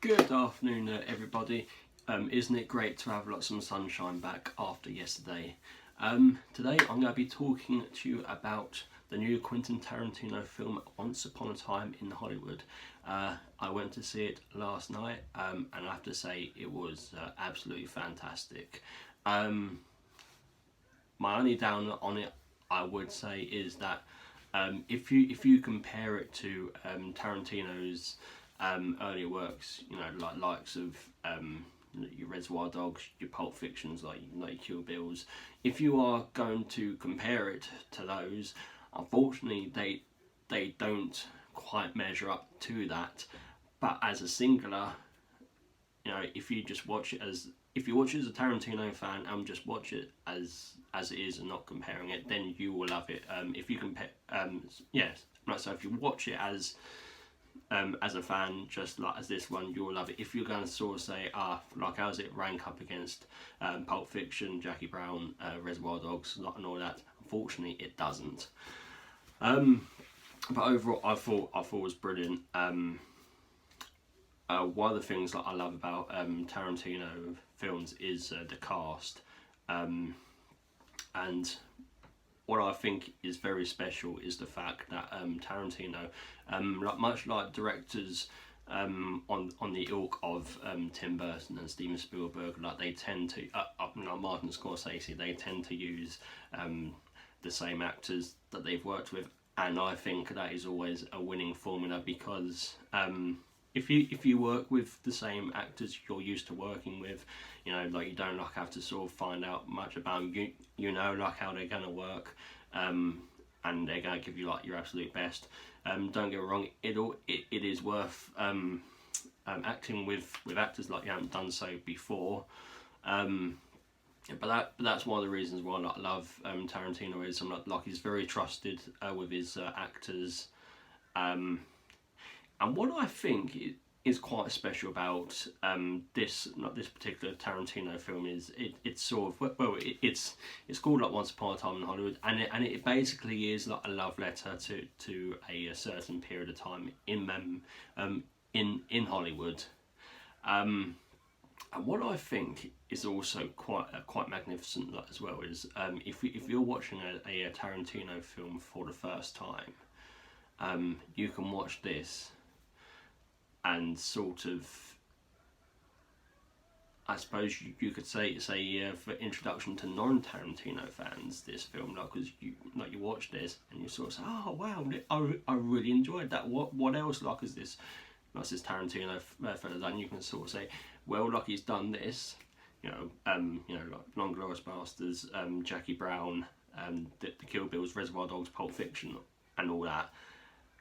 Good afternoon, everybody. Isn't it great to have some sunshine back after yesterday? Today I'm going to be talking to you about the new Quentin Tarantino film Once Upon a Time in Hollywood. I went to see it last night, and I have to say it was absolutely fantastic. My only down on it, I would say, is that if you compare it to Tarantino's earlier works, like likes of your Reservoir Dogs, your Pulp Fictions, like your Kill Bills, if you are going to compare it to those, unfortunately they don't quite measure up to that. But as a singular, if you just watch it as if you watch it as a Tarantino fan and just watch it as it is and not comparing it, then you will love it. If you compare, yes, right. So if you watch it as a fan, just like as this one, you'll love it. If you're going to sort of say, like how does it rank up against Pulp Fiction, Jackie Brown, Reservoir Dogs, and all that? Unfortunately, it doesn't. But overall, I thought it was brilliant. One of the things that I love about Tarantino films is the cast, and what I think is very special is the fact that Tarantino, much like directors on the ilk of Tim Burton and Steven Spielberg, like they tend to, like Martin Scorsese, they tend to use the same actors that they've worked with, and I think that is always a winning formula because. If you work with the same actors you're used to working with, like you don't have to sort of find out much about them. Like how they're gonna work, and they're gonna give you like your absolute best. Don't get me wrong, it is worth acting with actors like you haven't done so before. But that's one of the reasons why I love Tarantino is like he's very trusted with his actors. And what I think is quite special about this particular Tarantino film is it's sort of it's called like Once Upon a Time in Hollywood, and it basically is like a love letter to a certain period of time in Hollywood. And what I think is also quite magnificent as well is if you're watching a Tarantino film for the first time, you can watch this and sort of, I suppose you could say for introduction to non-Tarantino fans, this film, because you watch this and you sort of say, oh wow, I really enjoyed that. What else is this Tarantino fella done? You can sort of say, well, he's done this, like Long Glorious Bastards, Jackie Brown, the Kill Bills, Reservoir Dogs, Pulp Fiction, and all that.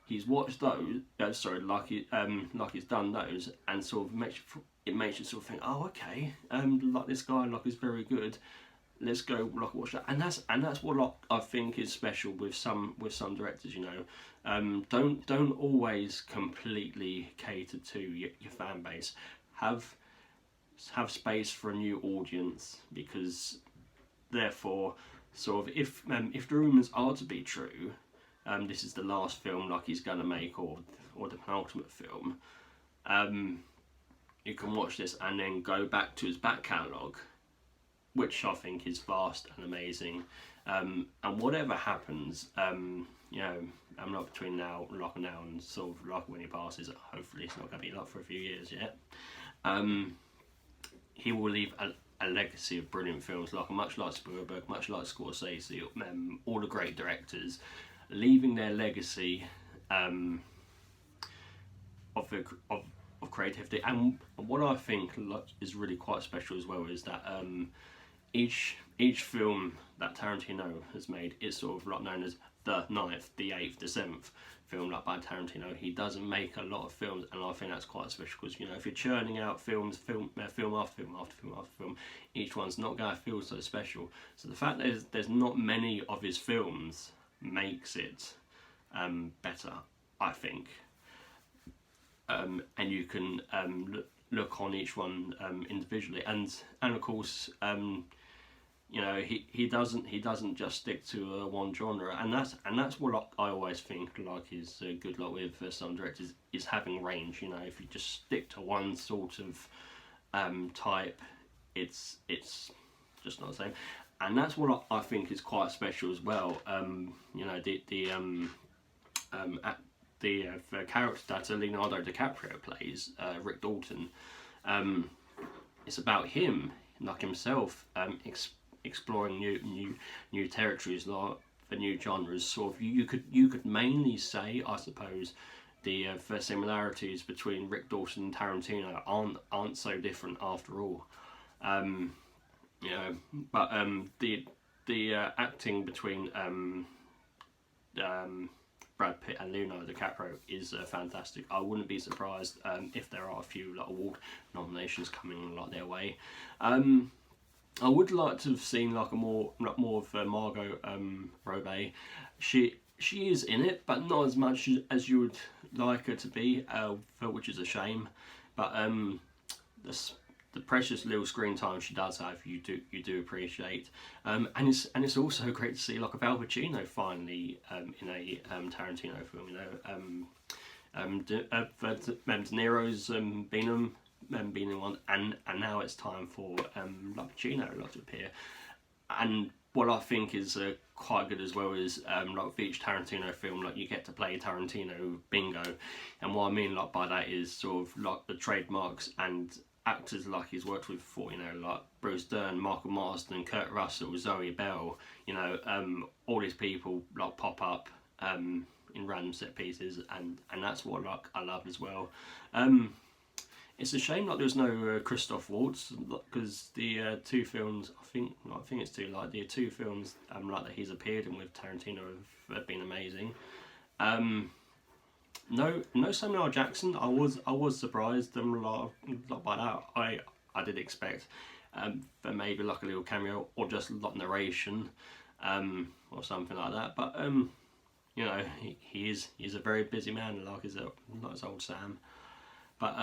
He's watched those, he's done those, and sort of makes you sort of think, oh okay, like this guy is very good. Let's go watch that, and that's what I think is special with some directors. Don't always completely cater to your fan base. Have space for a new audience, because therefore, sort of if the rumours are to be true. This is the last film he's gonna make, or the penultimate film. You can watch this and then go back to his back catalogue, which I think is vast and amazing. And whatever happens, I'm not between now and sort of when he passes. Hopefully, it's not gonna be for a few years yet. He will leave a legacy of brilliant films, much like Spielberg, much like Scorsese, all the great directors. Leaving their legacy of creativity, and what I think is really quite special as well is that each film that Tarantino has made is sort of known as the 9th, the 8th, the 7th film by Tarantino. He doesn't make a lot of films, and I think that's quite special because if you're churning out film after film after film after film, each one's not going to feel so special. So the fact that there's not many of his films makes it better, I think. And you can look on each one individually, and of course you know, he doesn't just stick to one genre, and that's what I always think like is good luck with some directors is having range. You know, if you just stick to one sort of type, it's just not the same, and that's what I think is quite special as well. You know, the character that Leonardo DiCaprio plays, Rick Dalton. Um, it's about him, like himself, exploring new territories, like for new genres. Sort of, you could mainly say, I suppose, the similarities between Rick Dalton and Tarantino aren't so different after all. Um, you know, but the acting between um, Brad Pitt and Leonardo DiCaprio is fantastic. I wouldn't be surprised if there are a few like, award nominations coming like their way. I would like to have seen like more of Margot Robbie. She is in it, but not as much as you would like her to be, which is a shame. But the precious little screen time she does have, you do appreciate. And it's also great to see like a Al Pacino finally in a Tarantino film. You know, De Niro's been in one, and now it's time for Al Pacino to appear. And what I think is quite good as well is like with each Tarantino film, like you get to play Tarantino bingo, and what I mean like by that is sort of like the trademarks and actors like he's worked with before, you know, like Bruce Dern, Michael Marsden, Kurt Russell, Zoe Bell, you know, all these people like pop up in random set pieces, and that's what like I love as well. It's a shame like there's no Christoph Waltz, because the two films I think it's two, like the two films like that he's appeared in with Tarantino have been amazing. No Samuel L. Jackson. I was surprised a lot by that. I did expect for maybe like a little cameo or just like narration or something like that. But you know, he's a very busy man, like his old Sam. But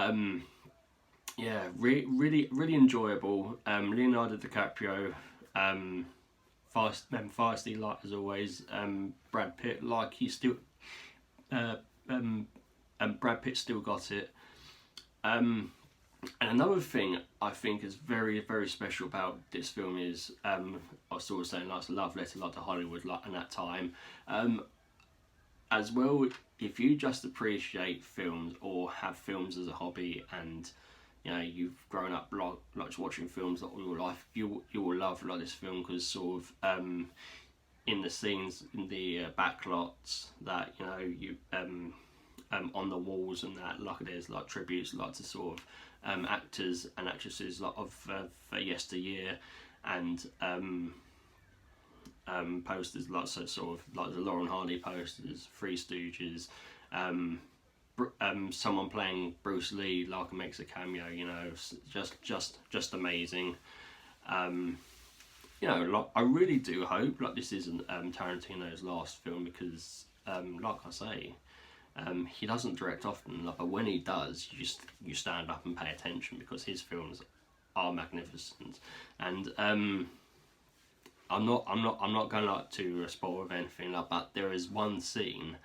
yeah, really enjoyable. Leonardo DiCaprio, feisty like as always. Brad Pitt, like he's still. And Brad Pitt still got it. And another thing I think is very special about this film is I was sort of saying like it's a love letter like to Hollywood like in that time. As well, if you just appreciate films or have films as a hobby, and you know you've grown up like watching films like all your life, you will love like this film, because sort of in the scenes in the backlots that you know you on the walls and that, like there's like tributes like to sort of actors and actresses like of yesteryear, and posters like so sort of like the Laurel and Hardy posters, Three Stooges, someone playing Bruce Lee like makes a cameo. You know, just amazing. You know, like, I really do hope like this isn't Tarantino's last film, because like I say, he doesn't direct often, like, but when he does, you stand up and pay attention, because his films are magnificent. And I'm not going like to spoil of anything like, but there is one scene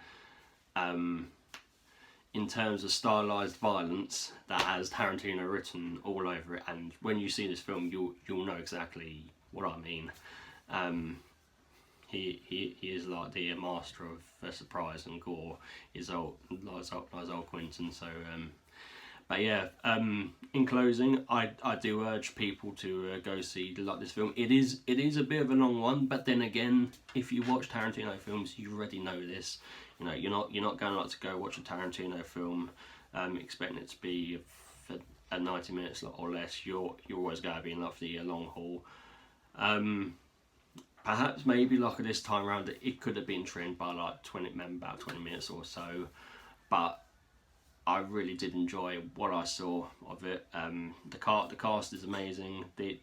in terms of stylized violence that has Tarantino written all over it, and when you see this film, you'll know exactly what I mean. He is like the master of surprise and gore. Is old Quentin. So, but yeah. In closing, I do urge people to go see like this film. It is a bit of a long one, but then again, if you watch Tarantino films, you already know this. You know, you're not going like to go watch a Tarantino film, expecting it to be for 90 minutes or less. You're always going to be in love with the long haul. Perhaps maybe like this time around it could have been trimmed by like about 20 minutes or so, but I really did enjoy what I saw of it. The cast is amazing. The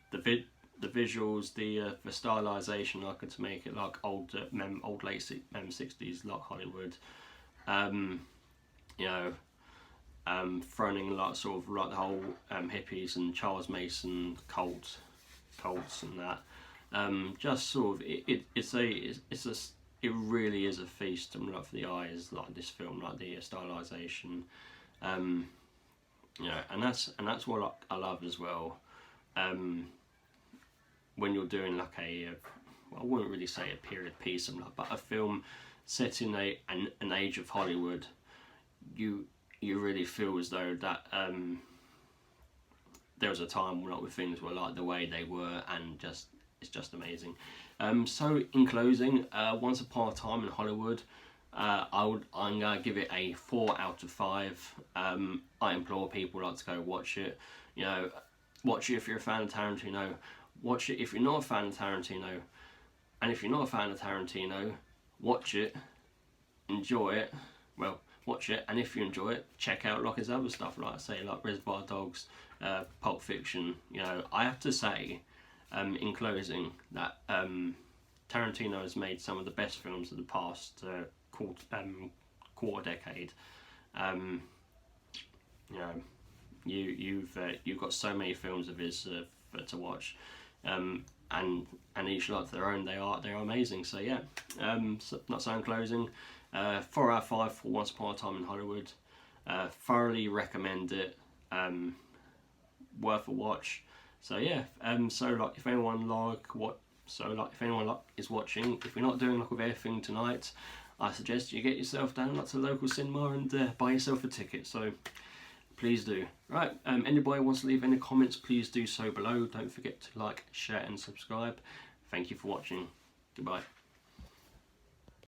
visuals, the stylization, like to make it like old late 60s like Hollywood. You know, thrown in like sort of like the whole hippies and Charles Mason cults and that. Just sort of it really is a feast for the eyes, like this film, like the stylisation, and that's what I love as well. When you're doing like well, I wouldn't really say a period piece, but a film set in an age of Hollywood, you really feel as though that there was a time where things were like the way they were, and it's just amazing. So in closing, Once Upon a Time in Hollywood, I'm gonna give it a 4 out of 5. I implore people to go watch it. Watch it if you're a fan of Tarantino. Watch it if you're not a fan of Tarantino. And if you're not a fan of Tarantino, watch it, enjoy it. Well, watch it, and if you enjoy it, check out his other stuff, like I say, like Reservoir Dogs, Pulp Fiction. I have to say, in closing, that Tarantino has made some of the best films of the past quarter decade. You've got so many films of his to watch, and each lot of their own. They are amazing. So yeah, so in closing, 4 out of 5 for Once Upon a Time in Hollywood. Thoroughly recommend it. Worth a watch. So yeah, if anyone if anyone is watching, if you're not doing with everything tonight, I suggest you get yourself down to the local cinema and buy yourself a ticket. So please do. Right, anybody wants to leave any comments, please do so below. Don't forget to like, share and subscribe. Thank you for watching. Goodbye.